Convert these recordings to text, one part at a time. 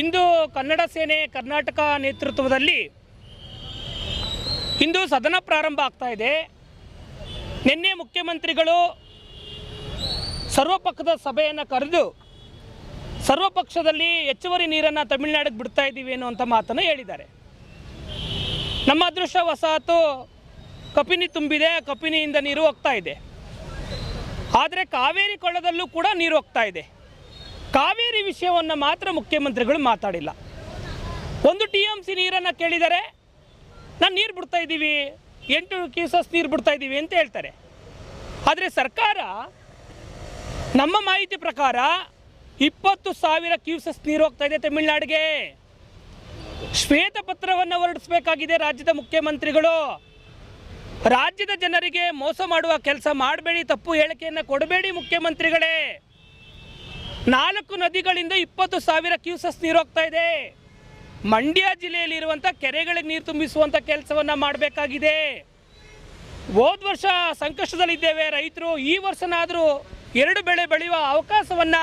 ಇಂದು ಕನ್ನಡ ಸೇನೆ ಕರ್ನಾಟಕ ನೇತೃತ್ವದಲ್ಲಿ ಇಂದು ಸದನ ಪ್ರಾರಂಭ ಆಗ್ತಾ ಇದೆ. ನಿನ್ನೆ ಮುಖ್ಯಮಂತ್ರಿಗಳು ಸರ್ವಪಕ್ಷದ ಸಭೆಯನ್ನು ಕರೆದು ಸರ್ವಪಕ್ಷದಲ್ಲಿ ಹೆಚ್ಚುವರಿ ನೀರನ್ನು ತಮಿಳುನಾಡಿಗೆ ಬಿಡ್ತಾ ಇದ್ದೀವಿ ಅನ್ನುವಂಥ ಮಾತನ್ನು ಹೇಳಿದ್ದಾರೆ. ನಮ್ಮ ಅದೃಷ್ಟವಶಾತ್ತು ಕಪಿನಿ ತುಂಬಿದೆ, ಕಪಿನಿಯಿಂದ ನೀರು ಹೋಗ್ತಾ ಇದೆ. ಆದರೆ ಕಾವೇರಿ ಕೊಳ್ಳದಲ್ಲೂ ಕೂಡ ನೀರು ಹೋಗ್ತಾ ಇದೆ. ಕಾವೇರಿ ವಿಷಯವನ್ನು ಮಾತ್ರ ಮುಖ್ಯಮಂತ್ರಿಗಳು ಮಾತಾಡಿಲ್ಲ. ಒಂದು TMC ನೀರನ್ನು ಕೇಳಿದರೆ ನಾನು ನೀರು ಬಿಡ್ತಾ ಇದ್ದೀವಿ, 8 ಕ್ಯೂಸೆಸ್ ನೀರು ಬಿಡ್ತಾ ಇದ್ದೀವಿ ಅಂತ ಹೇಳ್ತಾರೆ. ಆದರೆ ಸರ್ಕಾರ ನಮ್ಮ ಮಾಹಿತಿ ಪ್ರಕಾರ 20,000 ಕ್ಯೂಸೆಸ್ ನೀರು ಹೋಗ್ತಾ ಇದೆ ತಮಿಳುನಾಡಿಗೆ. ಶ್ವೇತಪತ್ರವನ್ನು ಹೊರಡಿಸಬೇಕಾಗಿದೆ ರಾಜ್ಯದ ಮುಖ್ಯಮಂತ್ರಿಗಳು. ರಾಜ್ಯದ ಜನರಿಗೆ ಮೋಸ ಮಾಡುವ ಕೆಲಸ ಮಾಡಬೇಡಿ, ತಪ್ಪು ಹೇಳಿಕೆಯನ್ನು ಕೊಡಬೇಡಿ ಮುಖ್ಯಮಂತ್ರಿಗಳೇ. 4 ನದಿಗಳಿಂದ 20,000 ಕ್ಯೂಸೆಸ್ ನೀರು ಹೋಗ್ತಾ ಇದೆ. ಮಂಡ್ಯ ಜಿಲ್ಲೆಯಲ್ಲಿರುವಂಥ ಕೆರೆಗಳಿಗೆ ನೀರು ತುಂಬಿಸುವಂಥ ಕೆಲಸವನ್ನು ಮಾಡಬೇಕಾಗಿದೆ. ಹೋದ ವರ್ಷ ಸಂಕಷ್ಟದಲ್ಲಿದ್ದೇವೆ ರೈತರು, ಈ ವರ್ಷನಾದರೂ 2 ಬೆಳೆ ಬೆಳೆಯುವ ಅವಕಾಶವನ್ನು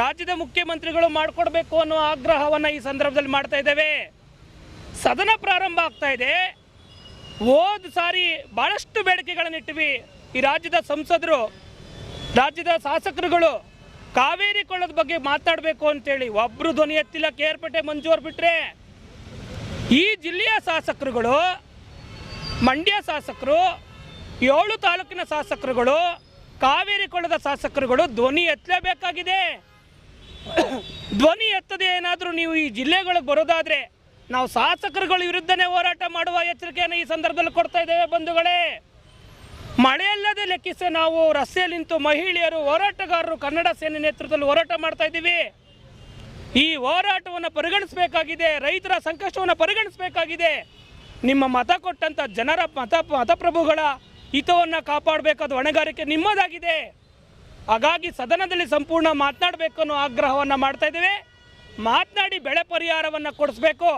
ರಾಜ್ಯದ ಮುಖ್ಯಮಂತ್ರಿಗಳು ಮಾಡಿಕೊಡ್ಬೇಕು ಅನ್ನೋ ಆಗ್ರಹವನ್ನು ಈ ಸಂದರ್ಭದಲ್ಲಿ ಮಾಡ್ತಾ ಇದ್ದೇವೆ. ಸದನ ಪ್ರಾರಂಭ ಆಗ್ತಾ ಇದೆ. ಹೋದ ಸಾರಿ ಭಾಳಷ್ಟು ಬೇಡಿಕೆಗಳನ್ನು ಇಟ್ಟಿವಿ. ಈ ರಾಜ್ಯದ ಸಂಸದರು, ರಾಜ್ಯದ ಶಾಸಕರುಗಳು ಕಾವೇರಿ ಕೊಳ್ಳದ ಬಗ್ಗೆ ಮಾತಾಡಬೇಕು ಅಂತೇಳಿ ಒಬ್ಬರು ಧ್ವನಿ ಎತ್ತಿಲ್ಲ. ಕೇರ್ಪೇಟೆ ಮಂಜು ಅವರು ಬಿಟ್ಟರೆ ಈ ಜಿಲ್ಲೆಯ ಶಾಸಕರುಗಳು, ಮಂಡ್ಯ ಶಾಸಕರು, 7 ತಾಲೂಕಿನ ಶಾಸಕರುಗಳು, ಕಾವೇರಿ ಕೊಳ್ಳದ ಶಾಸಕರುಗಳು ಧ್ವನಿ ಎತ್ತಲೇಬೇಕಾಗಿದೆ. ಧ್ವನಿ ಎತ್ತದೇ ಏನಾದರೂ ನೀವು ಈ ಜಿಲ್ಲೆಗಳಿಗೆ ಬರೋದಾದರೆ ನಾವು ಶಾಸಕರುಗಳ ವಿರುದ್ಧನೇ ಹೋರಾಟ ಮಾಡುವ ಎಚ್ಚರಿಕೆಯನ್ನು ಈ ಸಂದರ್ಭದಲ್ಲಿ ಕೊಡ್ತಾ ಇದ್ದೇವೆ ಬಂಧುಗಳೇ. ಮಳೆಯಲ್ಲದೆ ಲೆಕ್ಕಿಸಿ ನಾವು ರಸ್ತೆಯಲ್ಲಿ ನಿಂತು ಮಹಿಳೆಯರು, ಹೋರಾಟಗಾರರು ಕನ್ನಡ ಸೇನೆ ನೇತೃತ್ವದಲ್ಲಿ ಹೋರಾಟ ಮಾಡ್ತಾ ಇದ್ದೀವಿ. ಈ ಹೋರಾಟವನ್ನು ಪರಿಗಣಿಸಬೇಕಾಗಿದೆ, ರೈತರ ಸಂಕಷ್ಟವನ್ನು ಪರಿಗಣಿಸಬೇಕಾಗಿದೆ. ನಿಮ್ಮ ಮತ ಕೊಟ್ಟಂಥ ಜನರ ಮತಪ್ರಭುಗಳ ಹಿತವನ್ನು ಕಾಪಾಡಬೇಕಾದ ಹೊಣೆಗಾರಿಕೆ ನಿಮ್ಮದಾಗಿದೆ. ಹಾಗಾಗಿ ಸದನದಲ್ಲಿ ಸಂಪೂರ್ಣ ಮಾತನಾಡಬೇಕು ಅನ್ನೋ ಆಗ್ರಹವನ್ನು ಮಾಡ್ತಾ ಇದ್ದೇವೆ. ಮಾತನಾಡಿ ಬೆಳೆ ಪರಿಹಾರವನ್ನು ಕೊಡಿಸ್ಬೇಕು,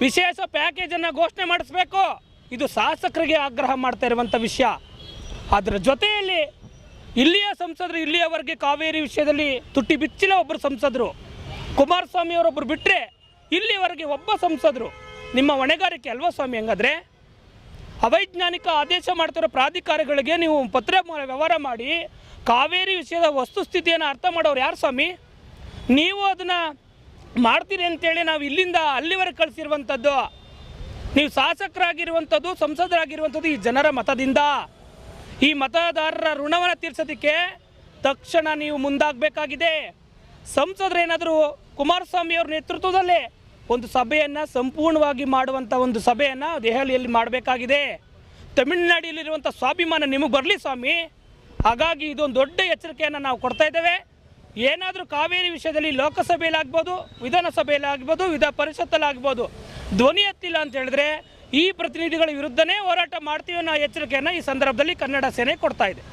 ವಿಶೇಷ ಪ್ಯಾಕೇಜನ್ನು ಘೋಷಣೆ ಮಾಡಿಸ್ಬೇಕು. ಇದು ಶಾಸಕರಿಗೆ ಆಗ್ರಹ ಮಾಡ್ತಾ ಇರುವಂಥ ವಿಷಯ. ಅದರ ಜೊತೆಯಲ್ಲಿ ಇಲ್ಲಿಯ ಸಂಸದರು ಇಲ್ಲಿಯವರೆಗೆ ಕಾವೇರಿ ವಿಷಯದಲ್ಲಿ ತುಟಿ ಬಿಚ್ಚಿಲ್ಲ. ಒಬ್ಬರು ಸಂಸದರು ಕುಮಾರಸ್ವಾಮಿ ಅವರೊಬ್ಬರು ಬಿಟ್ಟರೆ ಇಲ್ಲಿಯವರೆಗೆ ಒಬ್ಬ ಸಂಸದರು. ನಿಮ್ಮ ಹೊಣೆಗಾರಿಕೆ ಅಲ್ವಾ ಸ್ವಾಮಿ? ಹಂಗಾದರೆ ಅವೈಜ್ಞಾನಿಕ ಆದೇಶ ಮಾಡ್ತಿರೋ ಪ್ರಾಧಿಕಾರಗಳಿಗೆ ನೀವು ಪತ್ರ ವ್ಯವಹಾರ ಮಾಡಿ ಕಾವೇರಿ ವಿಷಯದ ವಸ್ತುಸ್ಥಿತಿಯನ್ನು ಅರ್ಥ ಮಾಡೋರು ಯಾರು ಸ್ವಾಮಿ? ನೀವು ಅದನ್ನು ಮಾಡ್ತೀರಿ ಅಂತೇಳಿ ನಾವು ಇಲ್ಲಿಂದ ಅಲ್ಲಿವರೆಗೆ ಕಳಿಸಿರುವಂಥದ್ದು. ನೀವು ಶಾಸಕರಾಗಿರುವಂಥದ್ದು, ಸಂಸದರಾಗಿರುವಂಥದ್ದು ಈ ಜನರ ಮತದಿಂದ. ಈ ಮತದಾರರ ಋಣವನ್ನು ತೀರ್ಸೋದಕ್ಕೆ ತಕ್ಷಣ ನೀವು ಮುಂದಾಗಬೇಕಾಗಿದೆ. ಸಂಸದರೇನಾದರೂ ಕುಮಾರಸ್ವಾಮಿ ಅವ್ರ ನೇತೃತ್ವದಲ್ಲೇ ಒಂದು ಸಭೆಯನ್ನು ಸಂಪೂರ್ಣವಾಗಿ ಮಾಡುವಂಥ ಒಂದು ಸಭೆಯನ್ನು ದೆಹಲಿಯಲ್ಲಿ ಮಾಡಬೇಕಾಗಿದೆ. ತಮಿಳುನಾಡಿನಲ್ಲಿರುವಂಥ ಸ್ವಾಭಿಮಾನ ನಿಮಗೆ ಬರಲಿ ಸ್ವಾಮಿ. ಹಾಗಾಗಿ ಇದೊಂದು ದೊಡ್ಡ ಎಚ್ಚರಿಕೆಯನ್ನು ನಾವು ಕೊಡ್ತಾ ಇದ್ದೇವೆ. ಏನಾದರೂ ಕಾವೇರಿ ವಿಷಯದಲ್ಲಿ ಲೋಕಸಭೆಯಲ್ಲಿ ಆಗ್ಬೋದು, ವಿಧಾನಸಭೆಯಲ್ಲಿ ಆಗ್ಬೋದು, ವಿಧಾನ ಪರಿಷತ್ತಲ್ಲಿ ಆಗ್ಬೋದು, ಧ್ವನಿ ಎತ್ತಿಲ್ಲ ಅಂತ ಹೇಳಿದ್ರೆ ಈ ಪ್ರತಿನಿಧಿಗಳ ವಿರುದ್ಧನೇ ಹೋರಾಟ ಮಾಡ್ತೀವಿ ಅನ್ನೋ ಎಚ್ಚರಿಕೆಯನ್ನು ಈ ಸಂದರ್ಭದಲ್ಲಿ ಕನ್ನಡ ಸೇನೆ ಕೊಡ್ತಾ ಇದೆ.